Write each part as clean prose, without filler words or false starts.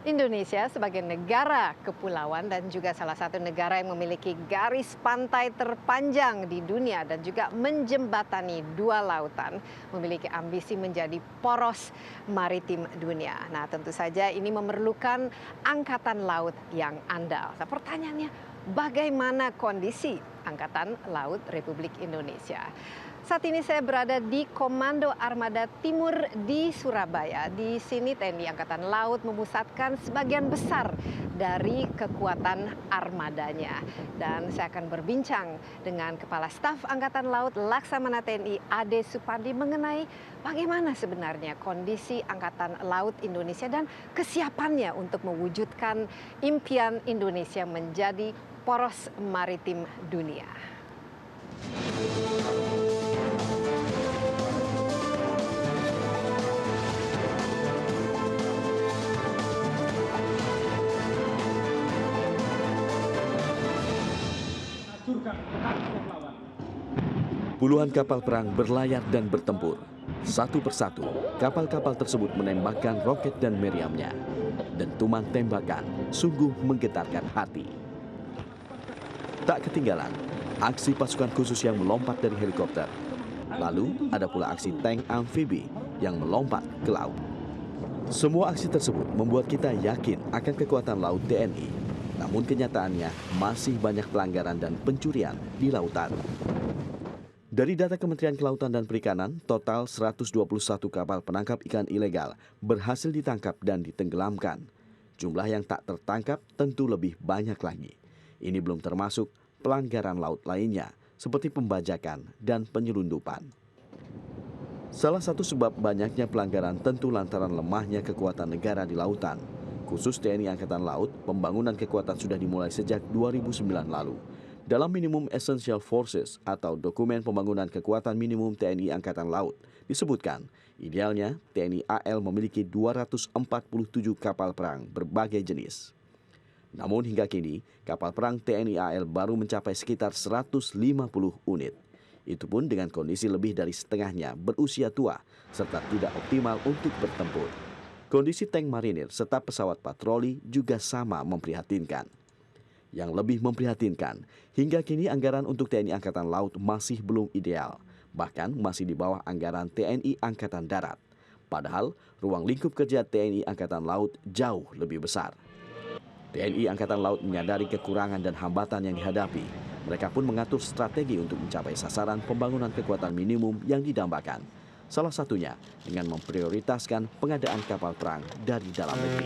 Indonesia sebagai negara kepulauan dan juga salah satu negara yang memiliki garis pantai terpanjang di dunia dan juga menjembatani dua lautan, memiliki ambisi menjadi poros maritim dunia. Nah, tentu saja ini memerlukan angkatan laut yang andal. Nah, pertanyaannya, bagaimana kondisi Angkatan Laut Republik Indonesia? Saat ini saya berada di Komando Armada Timur di Surabaya. Di sini TNI Angkatan Laut memusatkan sebagian besar dari kekuatan armadanya. Dan saya akan berbincang dengan Kepala Staf Angkatan Laut Laksamana TNI Ade Supandi mengenai bagaimana sebenarnya kondisi Angkatan Laut Indonesia dan kesiapannya untuk mewujudkan impian Indonesia menjadi poros maritim dunia. Puluhan kapal perang berlayar dan bertempur. Satu persatu, kapal-kapal tersebut menembakkan roket dan meriamnya. Dentuman tembakan sungguh menggetarkan hati. Tak ketinggalan, aksi pasukan khusus yang melompat dari helikopter. Lalu ada pula aksi tank amfibi yang melompat ke laut. Semua aksi tersebut membuat kita yakin akan kekuatan laut TNI. Namun kenyataannya masih banyak pelanggaran dan pencurian di lautan. Dari data Kementerian Kelautan dan Perikanan, total 121 kapal penangkap ikan ilegal berhasil ditangkap dan ditenggelamkan. Jumlah yang tak tertangkap tentu lebih banyak lagi. Ini belum termasuk pelanggaran laut lainnya, seperti pembajakan dan penyelundupan. Salah satu sebab banyaknya pelanggaran tentu lantaran lemahnya kekuatan negara di lautan. Khusus TNI Angkatan Laut, pembangunan kekuatan sudah dimulai sejak 2009 lalu. Dalam Minimum Essential Forces atau Dokumen Pembangunan Kekuatan Minimum TNI Angkatan Laut, disebutkan idealnya TNI AL memiliki 247 kapal perang berbagai jenis. Namun hingga kini, kapal perang TNI AL baru mencapai sekitar 150 unit. Itu pun dengan kondisi lebih dari setengahnya berusia tua serta tidak optimal untuk bertempur. Kondisi tank marinir serta pesawat patroli juga sama memprihatinkan. Yang lebih memprihatinkan, hingga kini anggaran untuk TNI Angkatan Laut masih belum ideal, bahkan masih di bawah anggaran TNI Angkatan Darat. Padahal ruang lingkup kerja TNI Angkatan Laut jauh lebih besar. TNI Angkatan Laut menyadari kekurangan dan hambatan yang dihadapi. Mereka pun mengatur strategi untuk mencapai sasaran pembangunan kekuatan minimum yang didambakan. Salah satunya dengan memprioritaskan pengadaan kapal perang dari dalam negeri.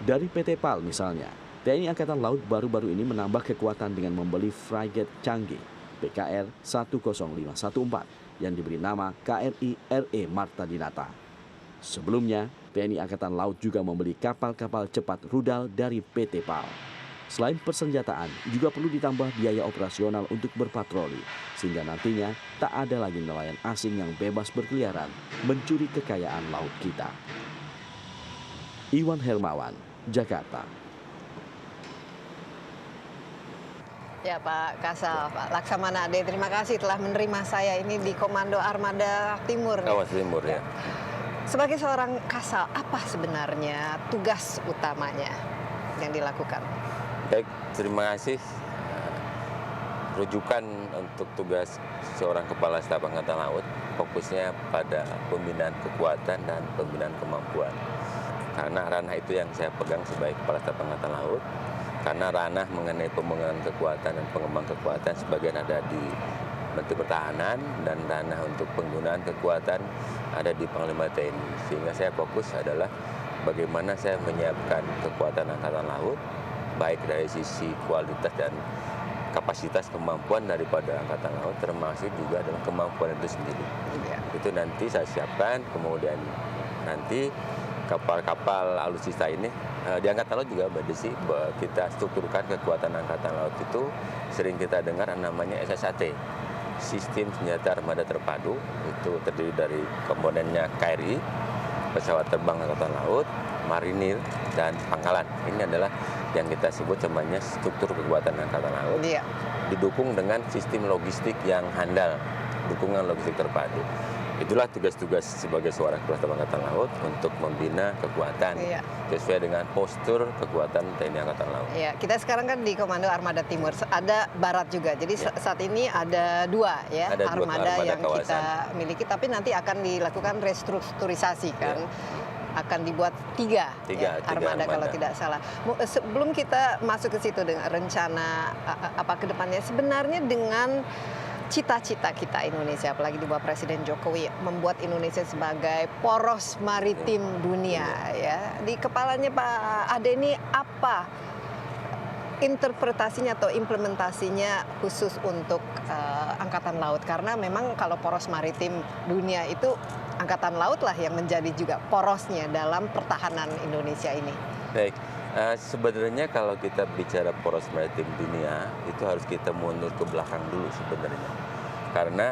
Dari PT PAL misalnya, TNI Angkatan Laut baru-baru ini menambah kekuatan dengan membeli frigate canggih PKR 10514 yang diberi nama KRI RE Marta Dinata. Sebelumnya, TNI Angkatan Laut juga membeli kapal-kapal cepat rudal dari PT PAL. Selain persenjataan, juga perlu ditambah biaya operasional untuk berpatroli, sehingga nantinya tak ada lagi nelayan asing yang bebas berkeliaran mencuri kekayaan laut kita. Iwan Hermawan, Jakarta. Ya Pak Kasal, Pak Laksamana Ade, terima kasih telah menerima saya ini di Komando Armada Timur. Awas Timur ya. Sebagai seorang Kasal, apa sebenarnya tugas utamanya yang dilakukan? Baik, terima kasih. Rujukan untuk tugas seorang Kepala Staf Angkatan Laut fokusnya pada pembinaan kekuatan dan pembinaan kemampuan. Karena ranah itu yang saya pegang sebagai Kepala Staf Angkatan Laut. Karena ranah mengenai pembangunan kekuatan dan pengembangan kekuatan sebagian ada di Menteri Pertahanan dan ranah untuk penggunaan kekuatan ada di Panglima TNI. Sehingga saya fokus adalah bagaimana saya menyiapkan kekuatan Angkatan Laut, baik dari sisi kualitas dan kapasitas kemampuan daripada Angkatan Laut, termasuk juga dalam kemampuan itu sendiri. Itu nanti saya siapkan, kemudian nanti kapal-kapal alutsista ini di Angkatan Laut juga Mbak Desi, kita strukturkan kekuatan Angkatan Laut itu sering kita dengar namanya SSAT, Sistem Senjata Armada Terpadu. Itu terdiri dari komponennya KRI, pesawat terbang Angkatan Laut, marinir, dan pangkalan. Ini adalah yang kita sebut namanya struktur kekuatan Angkatan Laut. Didukung dengan sistem logistik yang handal, dukungan logistik terpadu. Itulah tugas-tugas sebagai seorang Kepala Staf Angkatan Laut untuk membina kekuatan sesuai dengan postur kekuatan TNI Angkatan Laut. Iya, kita sekarang kan di Komando Armada Timur, ada Barat juga. Jadi saat ini ada dua ya Ada dua armada yang kawasan kita miliki, tapi nanti akan dilakukan restrukturisasi kan. Akan dibuat tiga armada kalau tidak salah. Sebelum kita masuk ke situ dengan rencana apa ke depannya, sebenarnya dengan cita-cita kita Indonesia, apalagi di bawah Presiden Jokowi, membuat Indonesia sebagai poros maritim dunia ya. Di kepalanya Pak Ade ini apa interpretasinya atau implementasinya khusus untuk Angkatan Laut? Karena memang kalau poros maritim dunia itu Angkatan Laut lah yang menjadi juga porosnya dalam pertahanan Indonesia ini. Baik, sebenarnya kalau kita bicara poros maritim dunia itu harus kita mundur ke belakang dulu sebenarnya, karena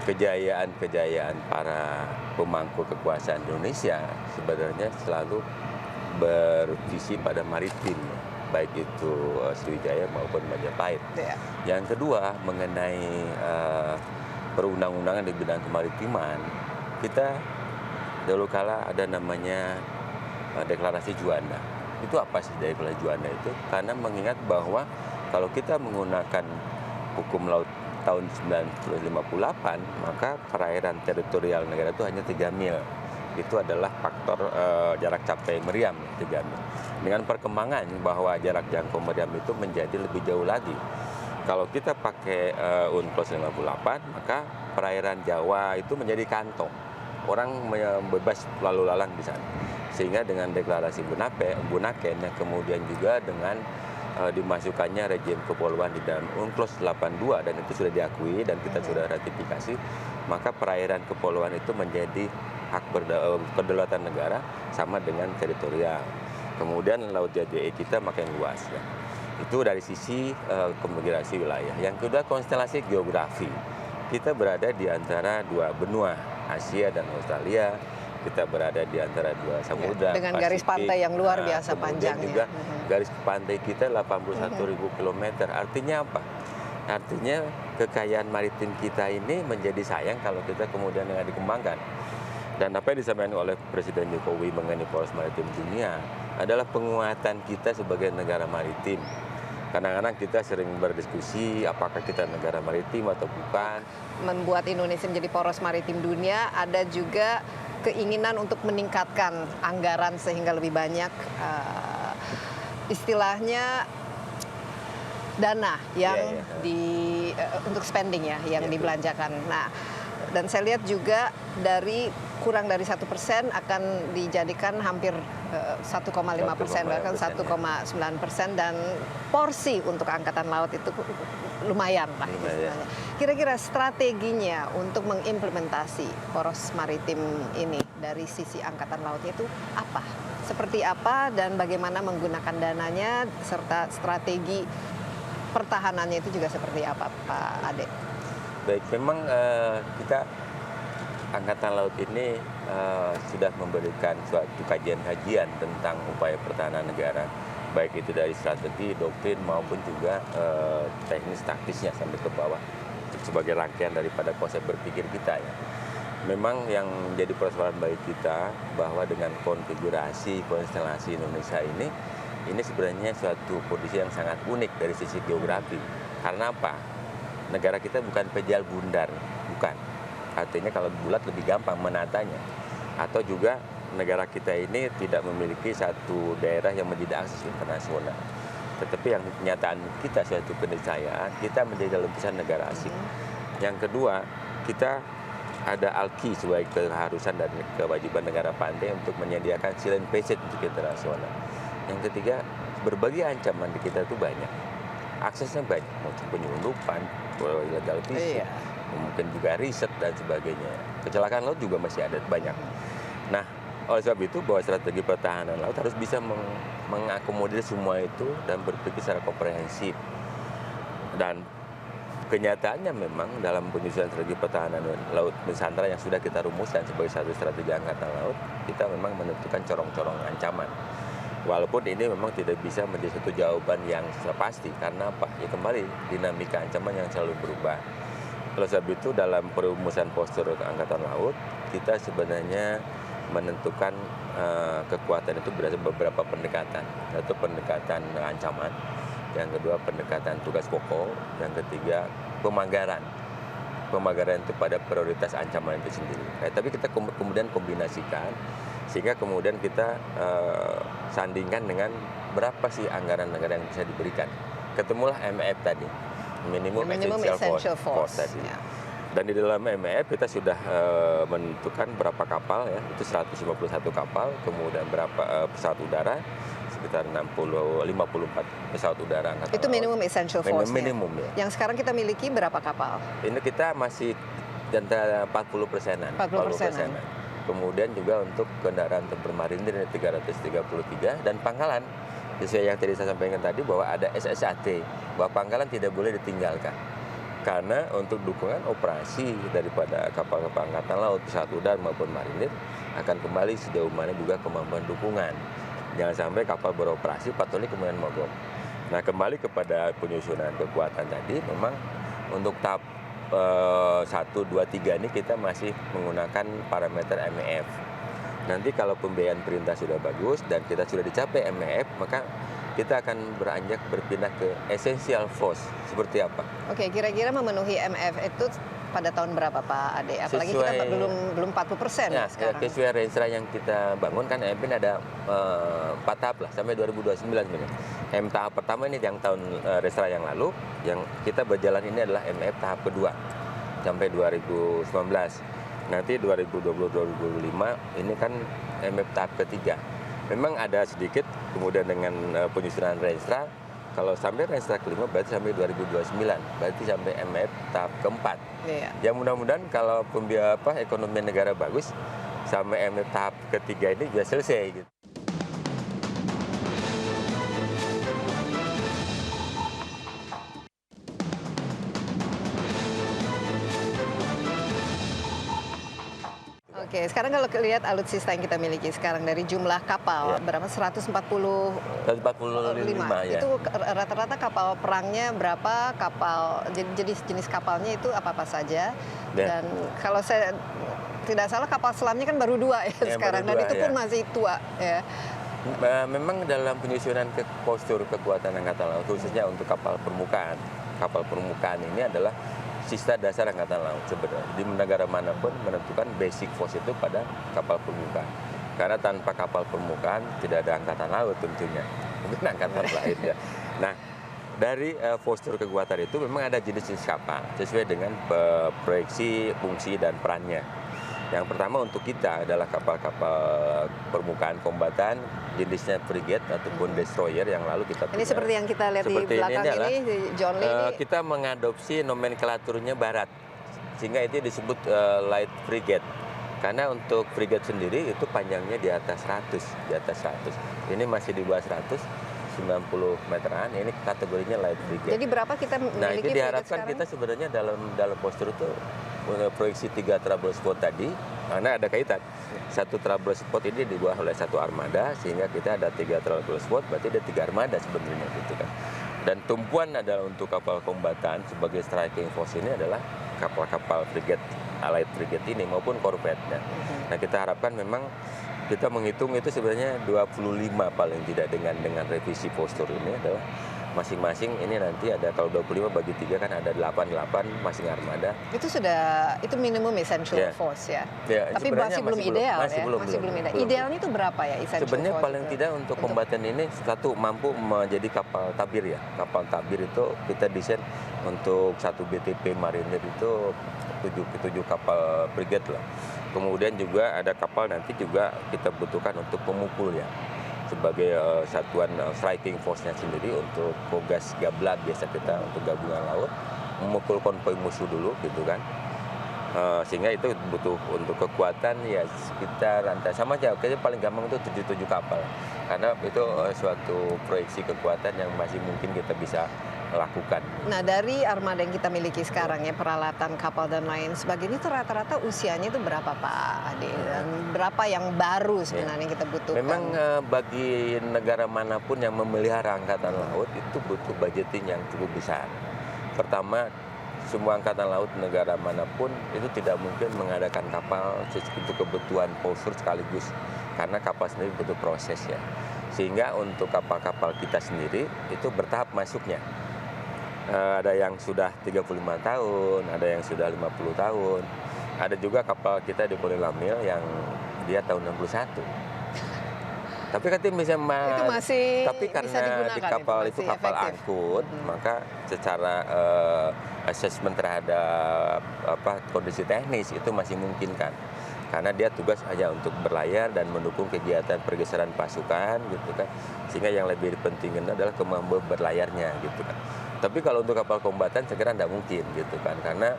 kejayaan-kejayaan para pemangku kekuasaan Indonesia sebenarnya selalu bervisi pada maritim, baik itu Sriwijaya maupun Majapahit. Yang kedua, mengenai perundang-undangan di bidang kemaritiman, kita dahulu kala ada namanya deklarasi Juanda. Itu apa sih deklarasi Juanda itu? Karena mengingat bahwa kalau kita menggunakan hukum laut tahun 1958, maka perairan teritorial negara itu hanya 3 mil. Itu adalah faktor jarak capai meriam 3 mil. Dengan perkembangan bahwa jarak jangkau meriam itu menjadi lebih jauh lagi. Kalau kita pakai UNCLOS 58, maka perairan Jawa itu menjadi kantong. Orang bebas lalu lalang di sana. Sehingga dengan deklarasi Bunaken yang kemudian juga dengan dimasukkannya rejim kepulauan di dalam UNCLOS 82 dan itu sudah diakui dan kita sudah ratifikasi, maka perairan kepulauan itu menjadi hak kedaulatan negara sama dengan teritorial. Kemudian laut JDE kita makin luas ya. Itu dari sisi konfigurasi wilayah. Yang kedua, konstelasi geografi. Kita berada di antara dua benua, Asia dan Australia. Kita berada di antara dua samudra. Dengan garis pantai yang luar biasa panjangnya. Juga garis pantai kita 81.000 km. Artinya apa? Artinya kekayaan maritim kita ini menjadi sayang kalau kita kemudian nggak dikembangkan. Dan apa yang disampaikan oleh Presiden Jokowi mengenai poros maritim dunia adalah penguatan kita sebagai negara maritim. Kadang-kadang kita sering berdiskusi apakah kita negara maritim atau bukan. Membuat Indonesia menjadi poros maritim dunia, ada juga keinginan untuk meningkatkan anggaran sehingga lebih banyak istilahnya dana yang untuk spending ya, yang dibelanjakan. Nah, dan saya lihat juga dari kurang dari 1% akan dijadikan hampir 1,5%, bahkan 1,9%, dan porsi untuk Angkatan Laut itu lumayan lah. Kira-kira strateginya untuk mengimplementasi poros maritim ini dari sisi Angkatan Laut itu apa? Seperti apa dan bagaimana menggunakan dananya serta strategi pertahanannya itu juga seperti apa, Pak Ade? Baik, memang kita Angkatan Laut ini sudah memberikan suatu kajian-kajian tentang upaya pertahanan negara, baik itu dari strategi, doktrin maupun juga teknis taktisnya sampai ke bawah sebagai rangkaian daripada konsep berpikir kita ya. Memang yang jadi persoalan bagi kita bahwa dengan konfigurasi konstelasi Indonesia ini sebenarnya suatu kondisi yang sangat unik dari sisi geografi. Karena apa? Negara kita bukan pejal bundar, bukan. Artinya kalau bulat lebih gampang menatanya. Atau juga negara kita ini tidak memiliki satu daerah yang menjadi akses internasional. Tetapi yang kenyataan kita suatu keniscayaan, kita menjadi dalam besar negara asing. Yang kedua, kita ada ALKI sebagai keharusan dan kewajiban negara pantai untuk menyediakan sea and passage untuk internasional. Yang ketiga, berbagai ancaman di kita itu banyak. Aksesnya banyak, maupun penyelundupan, illegal fishing, mungkin juga riset dan sebagainya. Kecelakaan laut juga masih ada banyak. Nah, oleh sebab itu bahwa strategi pertahanan laut harus bisa mengakomodir semua itu dan berpikir secara komprehensif. Dan kenyataannya memang dalam penyusunan strategi pertahanan laut Nusantara yang sudah kita rumuskan sebagai satu strategi angkatan laut, kita memang menentukan corong-corong ancaman. Walaupun ini memang tidak bisa menjadi satu jawaban yang pasti. Karena apa? Ya kembali dinamika ancaman yang selalu berubah. Oleh sebab itu dalam perumusan postur Angkatan Laut, kita sebenarnya menentukan kekuatan itu berdasarkan beberapa pendekatan. Satu pendekatan ancaman, yang kedua pendekatan tugas pokok, yang ketiga pemagaran. Pemagaran itu pada prioritas ancaman itu sendiri. Tapi kita kemudian kombinasikan sehingga kemudian kita sandingkan dengan berapa sih anggaran-anggaran yang bisa diberikan. Ketemulah MF tadi, minimum essential force tadi. Ya. Dan di dalam MEF kita sudah menentukan berapa kapal ya, itu 151 kapal, kemudian berapa pesawat udara, sekitar 54 pesawat udara angkatan Itu minimum essential force. Minimum ya. Yang sekarang kita miliki berapa kapal? Ini kita masih antara 40%-an. 40%-an. Kemudian juga untuk kendaraan tempur marinir 333 dan pangkalan. Sesuai yang tadi saya sampaikan tadi bahwa ada SSAT, bahwa pangkalan tidak boleh ditinggalkan. Karena untuk dukungan operasi daripada kapal-kapal angkatan laut, pesawat udara maupun marinir akan kembali sejauh mana juga kemampuan dukungan. Jangan sampai kapal beroperasi, patroli kemudian mogok. Nah, kembali kepada penyusunan kekuatan tadi, memang untuk tahap 1, 2, 3 ini kita masih menggunakan parameter MEF. Nanti kalau pembiayaan perintah sudah bagus dan kita sudah dicapai MEF, maka kita akan beranjak berpindah ke essential force. Seperti apa? Oke, kira-kira memenuhi MF itu pada tahun berapa Pak Ade? Apalagi kita belum 40% ya, sekarang. Sesuai range yang kita bangun kan MF ini ada 4 tahap lah sampai 2029 sebenarnya. Tahap pertama ini yang tahun range yang lalu, yang kita berjalan ini adalah MF tahap kedua sampai 2019. Nanti 2020-2025 ini kan MF tahap ketiga. Memang ada sedikit, kemudian dengan penyusunan Renstra, kalau sampai Renstra kelima berarti sampai 2029, berarti sampai MF tahap keempat. Iya. Ya mudah-mudahan kalau ekonomi negara bagus, sampai MF tahap ketiga ini bisa selesai gitu. Oke, sekarang kalau lihat alutsista yang kita miliki sekarang dari jumlah kapal, berapa? 145 ya. Itu rata-rata kapal perangnya berapa, kapal jenis kapalnya itu apa-apa saja. Dan kalau saya tidak salah kapal selamnya kan baru 2 ya sekarang, dan itu pun masih tua ya. Memang dalam penyusunan postur kekuatan Angkatan Laut, khususnya untuk kapal permukaan ini adalah sista dasar Angkatan Laut sebenarnya. Di negara manapun menentukan basic force itu pada kapal permukaan. Karena tanpa kapal permukaan tidak ada Angkatan Laut tentunya. Mungkin angkatan lain ya. Nah, dari postur kekuatan itu memang ada jenis-jenis kapal sesuai dengan proyeksi, fungsi, dan perannya. Yang pertama untuk kita adalah kapal-kapal permukaan kombatan, jenisnya frigate ataupun destroyer yang lalu kita punya. Ini seperti yang kita lihat di belakang ini, John Lee ini. Kita mengadopsi nomenklaturnya barat, sehingga itu disebut light frigate. Karena untuk frigate sendiri itu panjangnya di atas 100. Ini masih di bawah 190 meteran, ini kategorinya light frigate. Jadi berapa kita memiliki? Nah, itu diharapkan kita sebenarnya dalam postur itu proyeksi 3 trouble spot tadi, karena ada kaitan. 1 trouble spot ini dibuat oleh 1 armada, sehingga kita ada 3 trouble spot, berarti ada 3 armada sebenarnya gitu kan. Dan tumpuan adalah untuk kapal kombatan sebagai striking force ini adalah kapal-kapal frigate, light frigate ini maupun corvette. Nah, kita harapkan memang kita menghitung itu sebenarnya 25 paling tidak dengan revisi postur ini adalah masing-masing ini nanti ada, kalau 25 bagi 3 kan ada 88 masing armada. Itu minimum essential force ya. Tapi masih belum ideal. Idealnya itu berapa ya essential sebenarnya force? Paling tidak untuk kombatan ini satu mampu menjadi kapal tabir ya. Kapal tabir itu kita desain untuk 1 BTP marinir itu 7 kapal frigate lah. Kemudian juga ada kapal nanti juga kita butuhkan untuk pemukul ya, sebagai satuan striking force-nya sendiri untuk Kogas Gablat biasa kita untuk gabungan laut memukul konvoi musuh dulu gitu kan. Sehingga itu butuh untuk kekuatan ya sekitar sama aja, kayaknya paling gampang itu 77 kapal. Karena itu suatu proyeksi kekuatan yang masih mungkin kita bisa lakukan. Nah, dari armada yang kita miliki sekarang ya, peralatan kapal dan lain sebagainya, itu rata-rata usianya itu berapa Pak Ade? Dan berapa yang baru sebenarnya kita butuhkan? Memang bagi negara manapun yang memelihara angkatan laut itu butuh budgeting yang cukup besar. Pertama, semua angkatan laut negara manapun itu tidak mungkin mengadakan kapal untuk kebutuhan postur sekaligus, karena kapal sendiri butuh proses ya. Sehingga untuk kapal-kapal kita sendiri itu bertahap masuknya. Ada yang sudah 35 tahun, ada yang sudah 50 tahun. Ada juga kapal kita di Pulau Lamil yang dia tahun 61. Tapi katanya bisa Itu masih tapi bisa karena digunakan, di kapal itu itu masih kapal efektif. angkut, maka secara assessment terhadap kondisi teknis itu masih memungkinkan. Karena dia tugas hanya untuk berlayar dan mendukung kegiatan pergeseran pasukan gitu kan. Sehingga yang lebih penting adalah kemampuan berlayarnya gitu kan. Tapi kalau untuk kapal kombatan saya kira tidak mungkin gitu kan, karena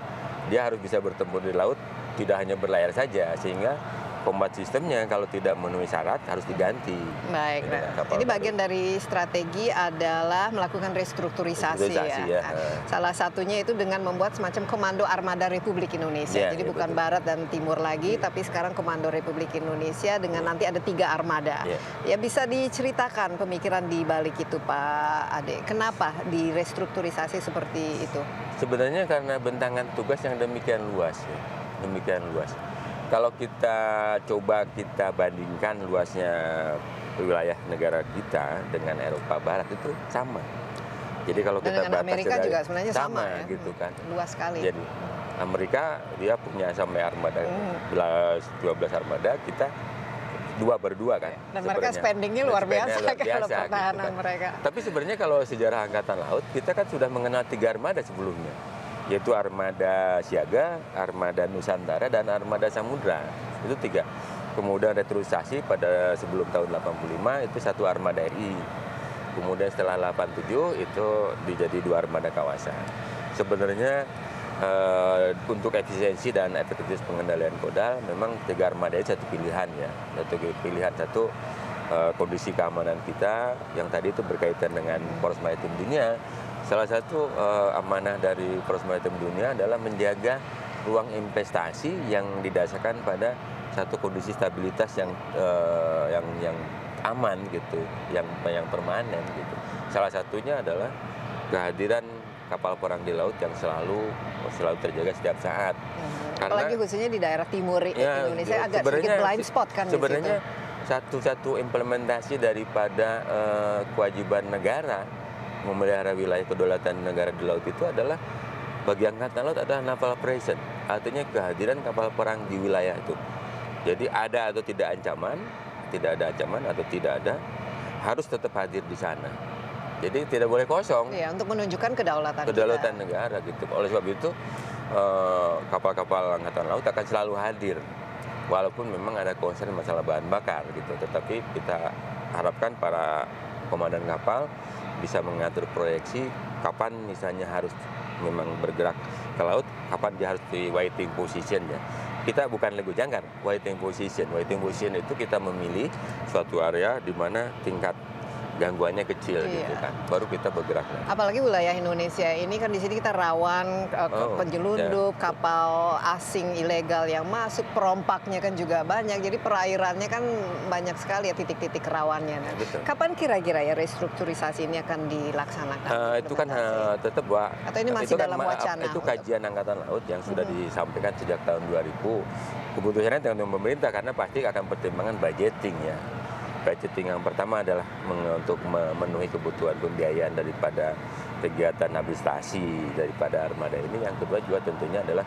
dia harus bisa bertempur di laut, tidak hanya berlayar saja, sehingga combat sistemnya kalau tidak memenuhi syarat harus diganti. Baik, Dengan kapal jadi baru. bagian dari strategi adalah melakukan restrukturisasi Restrukturisasi, ya. ya. Salah satunya itu dengan membuat semacam Komando Armada Republik Indonesia. Ya, Jadi ya, bukan betul. Barat dan Timur lagi, tapi sekarang Komando Republik Indonesia dengan nanti ada 3 armada. Ya. Ya bisa diceritakan pemikiran di balik itu Pak Ade. Kenapa direstrukturisasi seperti itu? Sebenarnya karena bentangan tugas yang demikian luas, ya. Demikian luas. Kalau kita coba kita bandingkan luasnya wilayah negara kita dengan Eropa Barat itu sama. Jadi kalau Dan kita dengan batas Amerika dari- juga sebenarnya sama ya. gitu kan. Luas sekali. Jadi Amerika dia punya sampai armada 12 armada, kita 2 berdua kan. Dan mereka sebenarnya. spendingnya luar Spendnya biasa luar kalau biasa, pertahanan gitu kan. mereka. Tapi sebenarnya kalau sejarah Angkatan Laut, kita kan sudah mengenal 3 armada sebelumnya, yaitu Armada Siaga, Armada Nusantara, dan Armada Samudra. Itu 3. Kemudian restrukturisasi pada sebelum tahun 85 itu 1 armada RI. Kemudian setelah 87 itu dijadi 2 armada kawasan. Sebenarnya untuk efisiensi dan efektivitas pengendalian kodal memang 3 armada itu satu pilihan ya. Satu kondisi keamanan kita yang tadi itu berkaitan dengan Poros Maritim Dunia. Salah satu amanah dari Poros Maritim Dunia adalah menjaga ruang investasi yang didasarkan pada satu kondisi stabilitas yang aman gitu, yang permanen gitu. Salah satunya adalah kehadiran kapal perang di laut yang selalu terjaga setiap saat. Apalagi khususnya di daerah timur Indonesia agak sedikit blind spot kan di sebenarnya situ. satu-satu implementasi daripada kewajiban negara memelihara wilayah kedaulatan negara di laut itu adalah bagi Angkatan Laut adalah naval presence, artinya kehadiran kapal perang di wilayah itu. Jadi ada atau tidak ancaman, tidak ada ancaman atau tidak ada, harus tetap hadir di sana. Jadi tidak boleh kosong. Ya, untuk menunjukkan kedaulatan Negara gitu. Oleh sebab itu kapal-kapal Angkatan Laut akan selalu hadir, walaupun memang ada concern masalah bahan bakar gitu. Tetapi kita harapkan para komandan kapal bisa mengatur proyeksi kapan misalnya harus memang bergerak ke laut, kapan dia harus di waiting position ya. Kita bukan lego jangkar, waiting position. Waiting position itu kita memilih suatu area di mana tingkat gangguannya kecil gitu kan, baru kita bergerak. Apalagi wilayah Indonesia ini kan di sini kita rawan penjelundup, kapal asing ilegal yang masuk, perompaknya kan juga banyak. Jadi perairannya kan banyak sekali ya titik-titik rawannya. Nah, kapan kira-kira ya restrukturisasi ini akan dilaksanakan? Itu kan tetap atau ini masih dalam wacana? Itu kajian Angkatan Laut yang sudah disampaikan sejak tahun 2000. Keputusannya dengan pemerintah karena pasti akan pertimbangan budgeting ya. Budgeting yang pertama adalah untuk memenuhi kebutuhan pembiayaan daripada kegiatan administrasi daripada armada ini. Yang kedua juga tentunya adalah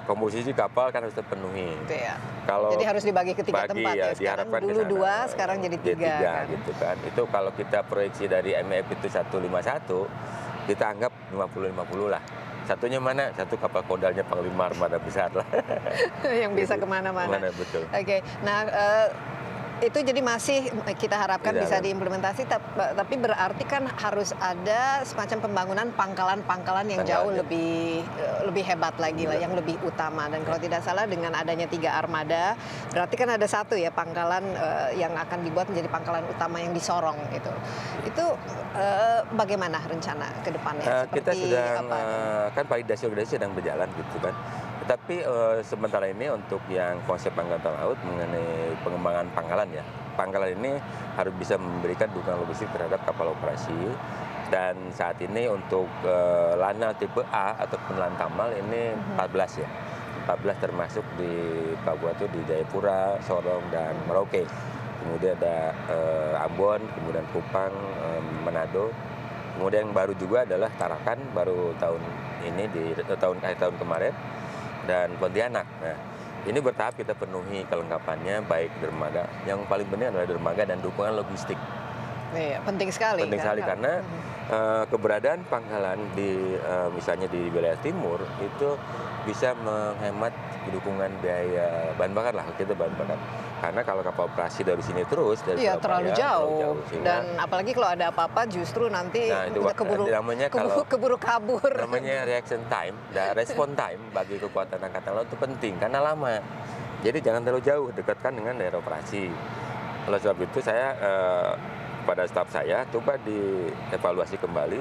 komposisi kapal kan harus terpenuhi. Ya. Kalau jadi harus dibagi ke 3 tempat ya. Sekarang dulu 2, sekarang jadi 3 kan. Gitu kan. Itu kalau kita proyeksi dari MEF itu 151, kita anggap 50-50 lah. Satunya mana? Satu kapal kodalnya Panglima Armada besar lah. Yang bisa kemana-mana. Betul. Oke, nah itu jadi masih kita harapkan bisa diimplementasi, tapi berarti kan harus ada semacam pembangunan pangkalan-pangkalan yang jauh lebih hebat lagi lah, yang lebih utama. Dan kalau tidak salah dengan adanya 3 armada, berarti kan ada 1 ya pangkalan yang akan dibuat menjadi pangkalan utama yang di Sorong gitu. Itu bagaimana rencana ke depannya? Kita sedang kan validasi sedang berjalan gitu kan. Tetapi sementara ini untuk yang konsep Angkatan Laut mengenai pengembangan pangkalan ya. Pangkalan ini harus bisa memberikan dukungan logistik terhadap kapal operasi Dan saat ini untuk lanal tipe A ataupun lantamal ini 14 ya. 14 termasuk di Papua itu di Jayapura, Sorong, dan Merauke. Kemudian ada Ambon, kemudian Kupang, Manado. Kemudian yang baru juga adalah Tarakan, baru tahun ini di akhir tahun kemarin, dan Pontianak. Nah, ini bertahap kita penuhi kelengkapannya, baik dermaga. Yang paling penting adalah dermaga dan dukungan logistik. Iya, penting sekali. Penting sekali karena keberadaan pangkalan di misalnya di wilayah timur itu bisa menghemat dukungan biaya bahan bakar lah, kita bahan bakar. Karena kalau kapal operasi dari sini terus dari Iya, terlalu jauh. Sehingga, Dan apalagi kalau ada apa-apa justru nanti kita keburu kabur. Namanya reaction time, respon time bagi kekuatan angkatan laut itu penting karena lama. Jadi jangan terlalu jauh, dekatkan dengan daerah operasi. Oleh sebab itu saya pada staf saya coba dievaluasi kembali,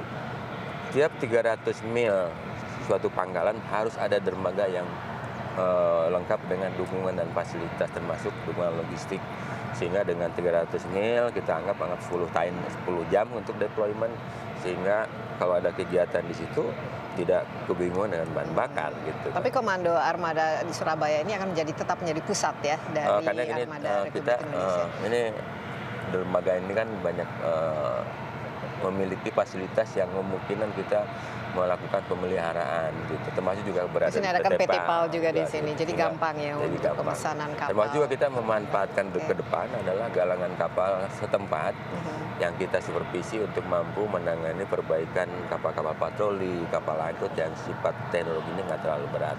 tiap 300 mil suatu pangkalan harus ada dermaga yang lengkap dengan dukungan dan fasilitas termasuk dukungan logistik, sehingga dengan 300 mil kita anggap 10 jam untuk deployment, sehingga kalau ada kegiatan di situ tidak kebingungan dengan bahan bakar gitu. Tapi Komando Armada di Surabaya ini akan tetap menjadi pusat ya dari karena gini, Armada Republik kita Indonesia. ini dermaga ini kan banyak memiliki fasilitas yang memungkinkan kita melakukan pemeliharaan gitu, termasuk juga berada di sini ada kan PT PAL juga di sini, jadi gampang ya untuk pemesanan kapal. Termasuk juga kita memanfaatkan ke depan adalah galangan kapal setempat yang kita supervisi untuk mampu menangani perbaikan kapal-kapal patroli, kapal angkut yang sifat teknologinya nggak terlalu berat.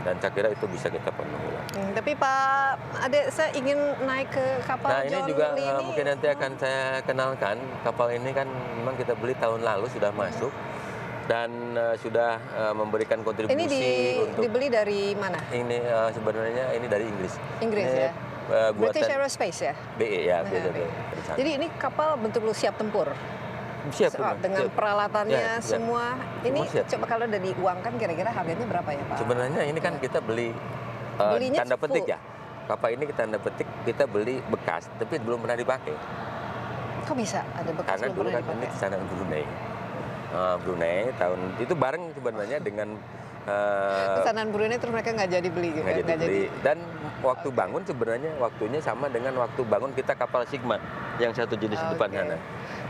Dan saya kira itu bisa kita penuhi. Tapi Pak Ade, saya ingin naik ke kapal ini John juga Lee ini. mungkin nanti akan saya kenalkan. Kapal ini kan memang kita beli tahun lalu sudah masuk dan sudah memberikan kontribusi. Ini dibeli dari mana? Ini sebenarnya ini dari Inggris. Inggris ini, ya. British Aerospace ya. BE ya. Jadi ini kapal bentuk siap tempur. Siap, dengan siap. peralatannya Ya, semua. Ini coba kalau udah diuangkan kira-kira harganya berapa ya Pak? Sebenarnya ini kan kita beli tanda petik ya. Kapal ini tanda petik kita beli bekas, tapi belum pernah dipakai. Kok bisa ada bekas karena belum dulu pernah kan ini dipakai? pesanan Brunei. Brunei tahun itu bareng sebenarnya dengan pesanan Brunei terus mereka nggak jadi beli gitu. Nggak jadi beli. Dan waktu bangun sebenarnya waktunya sama dengan waktu bangun kita kapal Sigma yang satu jenis di depan sana.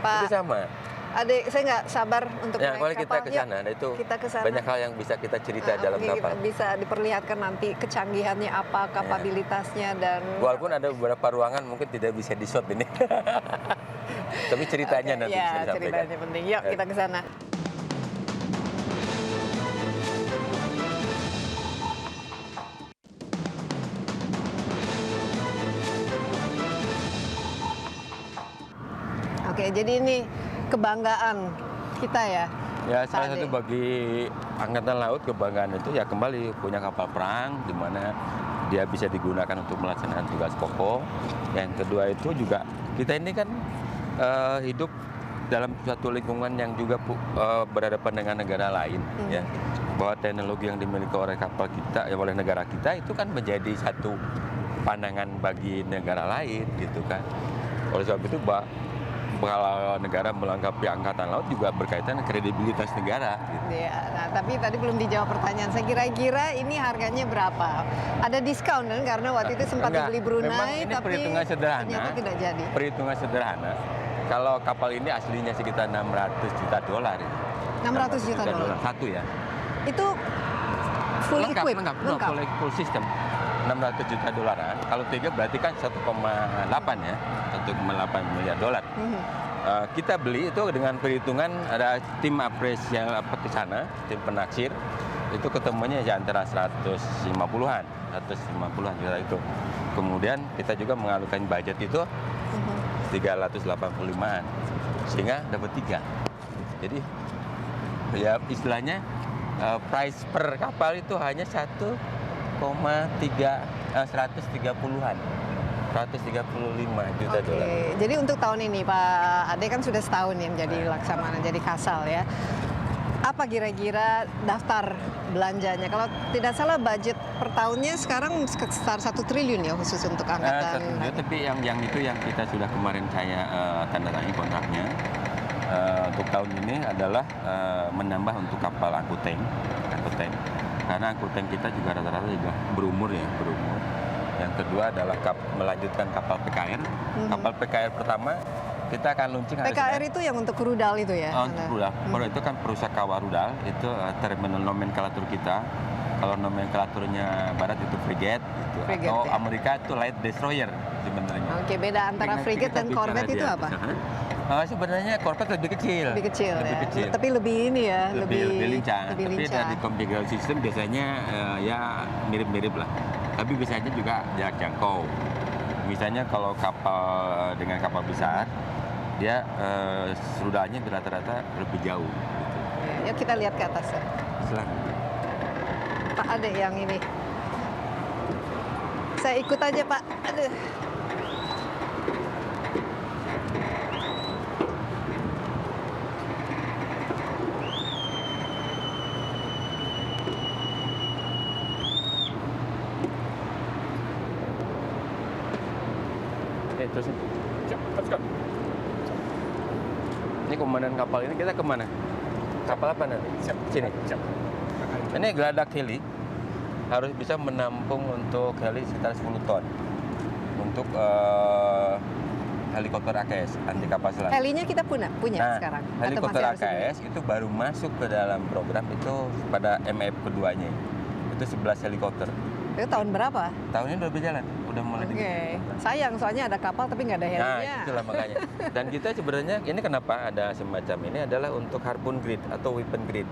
Pak, itu sama. Adik, saya nggak sabar untuk Ya, naik kalau kapal. kita ke sana, itu kita kesana. banyak hal yang bisa kita cerita dalam kapal. Bisa diperlihatkan nanti kecanggihannya apa, kapabilitasnya dan. Walaupun ada beberapa ruangan mungkin tidak bisa di shot ini. Tapi ceritanya nanti bisa disampaikan. Ceritanya penting. Yuk kita ke sana. Oke, jadi ini kebanggaan kita ya. Ya, salah satu bagi Angkatan Laut kebanggaan itu ya kembali punya kapal perang di mana dia bisa digunakan untuk melaksanakan tugas pokok. Yang kedua itu juga kita ini kan hidup dalam suatu lingkungan yang juga berhadapan dengan negara lain, ya. Bahwa teknologi yang dimiliki oleh kapal kita, ya oleh negara kita itu kan menjadi satu pandangan bagi negara lain, gitu kan. Oleh sebab itu, kalau negara melengkapi Angkatan Laut juga berkaitan dengan kredibilitas negara. Gitu. Ya, nah, tapi tadi belum dijawab pertanyaan. Saya kira-kira ini harganya berapa? Ada diskon kan? Karena waktu itu sempat dibeli Brunei, memang ini tapi perhitungan sederhana. ternyata tidak jadi. Perhitungan sederhana. Kalau kapal ini aslinya sekitar 600 juta dolar. 600 juta dolar. Satu ya. Itu full equipped? Lengkap. Full system. 600 juta dolaran. Kalau 3 berarti kan 1,8 ya. 1,8 miliar dolar. Kita beli itu dengan perhitungan ada tim apresial ke sana, tim penaksir. Itu ketemunya ya antara 150-an juta itu. Kemudian kita juga mengalihkan budget itu 385-an. Sehingga dapat 3. Jadi ya istilahnya price per kapal itu hanya 1,130-an. 135 juta dolar. Jadi untuk tahun ini Pak Ade kan sudah setahun ya menjadi Laksamana, jadi Kasal ya. Apa kira-kira daftar belanjanya? Kalau tidak salah budget per tahunnya sekarang sekitar 1 triliun ya khusus untuk angkatan. Tapi yang itu yang kita sudah kemarin saya tanda tangan kontraknya. untuk tahun ini adalah menambah untuk kapal angkut tank. Karena angkut tank kita juga rata-rata juga berumur. Yang kedua adalah melanjutkan kapal PKR. Kapal PKR pertama kita akan launching hari PKR Senin. itu yang untuk rudal itu ya? Untuk rudal. Baru itu kan Prusakawa Rudal, itu terminal nomenklatur kita. Kalau nomenklaturnya barat itu frigate, Frigate, atau ya. Amerika itu light destroyer sebenarnya. Oke, beda antara Nanti frigate kita dan bicara corvette di itu atas. apa? Sebenarnya corvette lebih kecil. Lebih kecil Lebih ya. kecil. Tapi lebih ini ya, lebih lincah. lebih Tapi lincah. dari configuration system biasanya ya mirip-mirip lah. Tapi biasanya juga jarak jangkau. Misalnya kalau kapal dengan kapal besar, dia rudalnya rata-rata lebih jauh. Gitu. Ya, yuk kita lihat ke atas ya. Silakan. Pak ada yang ini. Saya ikut aja Pak. Aduh. Terusin. Ini komandan kapal ini kita kemana? Kapal apa nanti? Sini. Ini geladak heli harus bisa menampung untuk heli sekitar 10 ton untuk helikopter AKS anti kapal selam. Helinya kita punya Nah, sekarang. Atau helikopter masih harus AKS itu baru masuk ke dalam program itu pada MF keduanya. Itu 11 helikopter. Itu tahun berapa? Tahun ini udah berjalan, udah mulai Oke. Sayang soalnya ada kapal tapi nggak ada helinya. Nah, itulah makanya. Dan kita sebenarnya ini kenapa ada semacam ini adalah untuk harpoon grid atau weapon grid.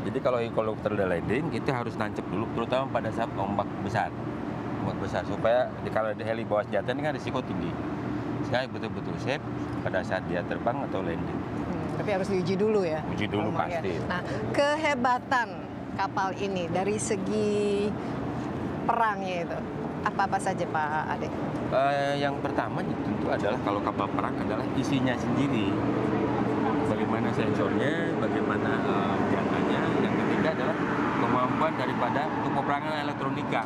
Jadi kalau helikopter udah landing, itu harus nancep dulu, terutama pada saat ombak besar. Ombak besar supaya kalau di heli bawa senjata ini kan risiko tinggi. Sehingga betul-betul safe pada saat dia terbang atau landing. Tapi harus diuji dulu ya. Uji dulu Ombaknya. pasti. Nah, kehebatan kapal ini dari segi perangnya itu apa-apa saja Pak Ade? Yang pertama tentu adalah kalau kapal perang adalah isinya sendiri. Bagaimana sensornya, bagaimana senjatanya. Yang ketiga adalah kemampuan daripada untuk peperangan elektronika.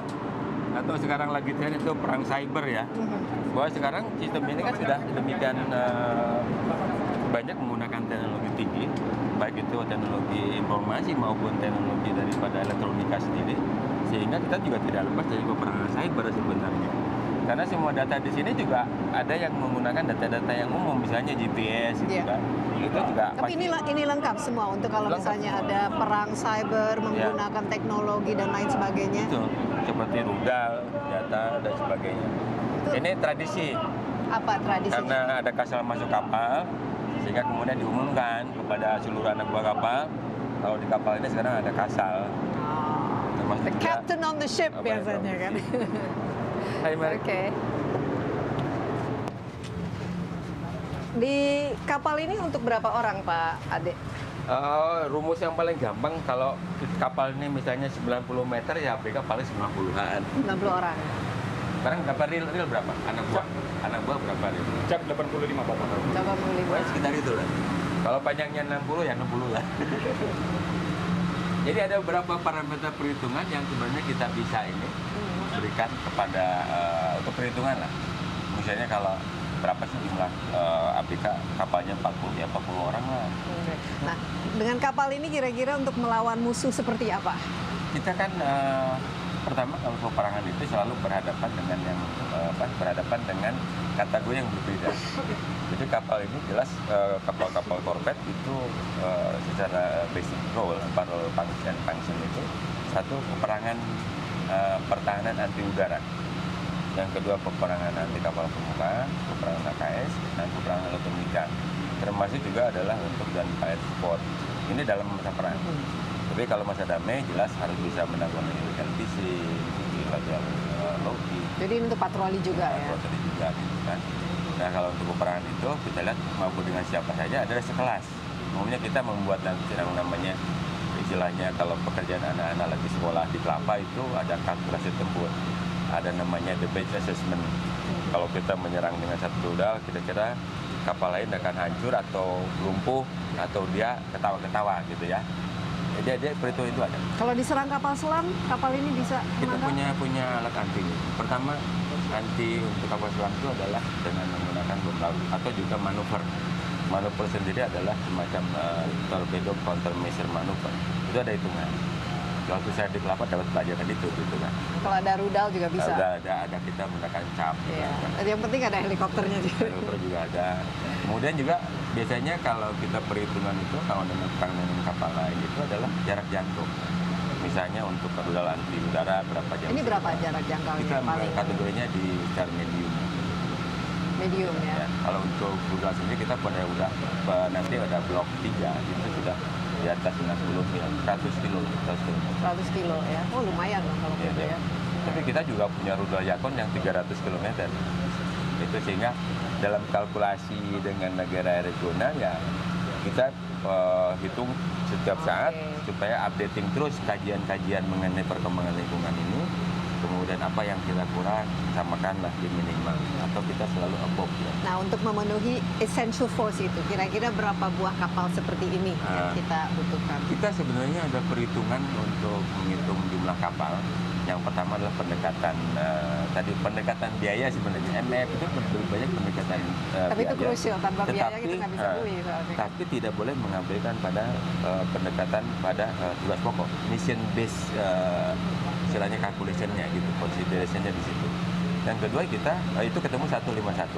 Atau sekarang lagi tren itu perang cyber ya. Bahwa sekarang sistem ini kan sudah demikian banyak menggunakan teknologi tinggi, baik itu teknologi informasi maupun teknologi daripada elektronika sendiri, sehingga kita juga tidak lepas dari peperangan cyber sebenarnya. Karena semua data di sini juga ada yang menggunakan data-data yang umum, misalnya GPS gitu kan. Itu juga. Tapi ini lengkap semua untuk kalau misalnya ada perang cyber menggunakan teknologi dan lain sebagainya. Betul. Seperti rudal, data dan sebagainya. Ini tradisi. Apa tradisinya? Karena ada kasal masuk kapal, sehingga kemudian diumumkan kepada seluruh anak buah kapal, kalau di kapal ini sekarang ada kasal. Termasuk The juga captain on the ship biasanya kan. Hai, mari. Oke. Di kapal ini untuk berapa orang Pak Ade? Rumus yang paling gampang kalau kapal ini misalnya 90 meter ya ABK paling 90-an. 90 orang. Sekarang berapa real berapa? Anak buah berapa real? Jak 85 Bapak. 85. Sekitar itu lah. Kalau panjangnya 60 ya 60 lah. Jadi ada beberapa parameter perhitungan yang sebenarnya kita bisa ini berikan kepada untuk perhitungan lah. Misalnya kalau berapa sih jumlah ABK kapalnya 40 ya 40 orang lah. Nah, dengan kapal ini kira-kira untuk melawan musuh seperti apa? Kita kan pertama kalau peperangan itu selalu berhadapan dengan kategori yang berbeda. Jadi kapal ini jelas kapal-kapal korvet itu secara basic role function itu satu peperangan pertahanan anti udara. Yang kedua peperangan anti kapal permukaan, peperangan AKS, dan peperangan elektronika. Termasuk juga adalah untuk gunfire support. Ini dalam masa perang. Tapi kalau masa damai jelas harus bisa menangani illegal fishing, illegal logging. Jadi ini untuk patroli juga ya? Patroli juga gitu kan. Nah kalau untuk peperangan itu kita lihat mampu dengan siapa saja ada sekelas. Umumnya kita membuat nanti yang namanya istilahnya kalau pekerjaan anak-anak lagi sekolah di Kelapa itu ada kalkulasi tempur. Ada namanya the batch assessment. Kalau kita menyerang dengan satu rudal, kira-kira kapal lain akan hancur atau lumpuh atau dia ketawa-ketawa gitu ya. Jadi perhitungan itu ada. Kalau diserang kapal selam, kapal ini bisa Kita menangkap? punya alat anti. Pertama, anti untuk kapal selam itu adalah dengan menggunakan bom laut atau juga manuver Manuver sendiri adalah semacam torpedo countermeasure manuver. Itu ada hitungan. Waktu saya di Kelapa dapat pelajaran itu gitu kan. Kalau ada rudal juga bisa. Ada kita menggunakan cap. Iya. Gitu, kan. Yang penting ada helikopternya juga. Helikopter juga ada. Kemudian juga biasanya kalau kita perhitungan itu kalau dengan kapal lain itu adalah jarak jangkau. Misalnya untuk rudal anti udara berapa jam. Ini berapa jarak jangkaunya? Kita paling kategorinya di char medium. medium ya. Kalau untuk rudal sendiri kita punya udah nanti ada blok 3 itu sudah di atas 60 mil, 100 kilo. 100 kilo ya. Oh lumayan dong kalau gitu ya. Tapi kita juga punya rudal Yakon yang 300 km. Itu sehingga dalam kalkulasi dengan negara regional ya kita hitung setiap saat supaya updating terus kajian-kajian mengenai perkembangan lingkungan ini. Kemudian apa yang kita kurang, samakanlah di minimal. Atau kita selalu above. Ya. Nah untuk memenuhi essential force itu, kira-kira berapa buah kapal seperti ini yang kita butuhkan? Kita sebenarnya ada perhitungan untuk menghitung jumlah kapal. Yang pertama adalah pendekatan, pendekatan biaya sebenarnya. MF itu lebih banyak pendekatan Tapi biaya. itu krusial, tanpa biaya kita nggak bisa beli. Tapi tidak boleh mengabaikan pada pendekatan pada tugas pokok, mission based istilahnya calculation-nya gitu, consideration-nya di situ. Yang kedua kita itu ketemu 151.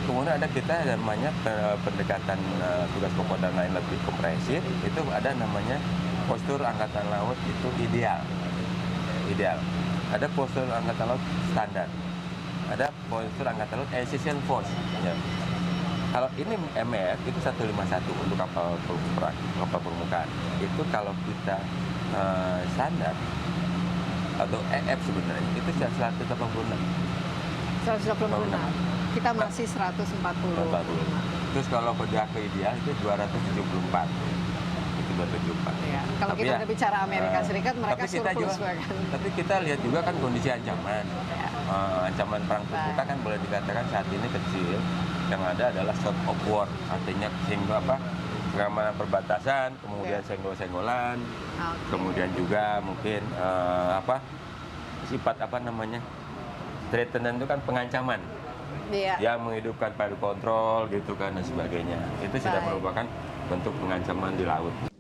Kemudian ada kita namanya pendekatan tugas pokok dan lain lebih komprehensif. Itu ada namanya postur angkatan laut itu ideal. Ada postur angkatan laut standar. Ada postur angkatan laut essential force. Ya. Kalau ini MF itu 151 untuk kapal perang, kapal permukaan. Itu kalau kita standar atau EF sebenarnya itu 186. 186. Kita masih 140. Terus kalau udah ke ideal itu 274. Itu 274. Ya. Kalau Tapi kita udah bicara Amerika Serikat, mereka surplus juga, kan. tapi kita lihat juga kan kondisi ancaman. Ya. Ancaman perang terbuka kan boleh dikatakan saat ini kecil. Yang ada adalah short of war, artinya pengamanan perbatasan, kemudian senggol-senggolan, kemudian juga mungkin sifat threaten itu kan pengancaman, yang menghidupkan fire control gitu kan dan sebagainya. Itu sudah merupakan bentuk pengancaman di laut.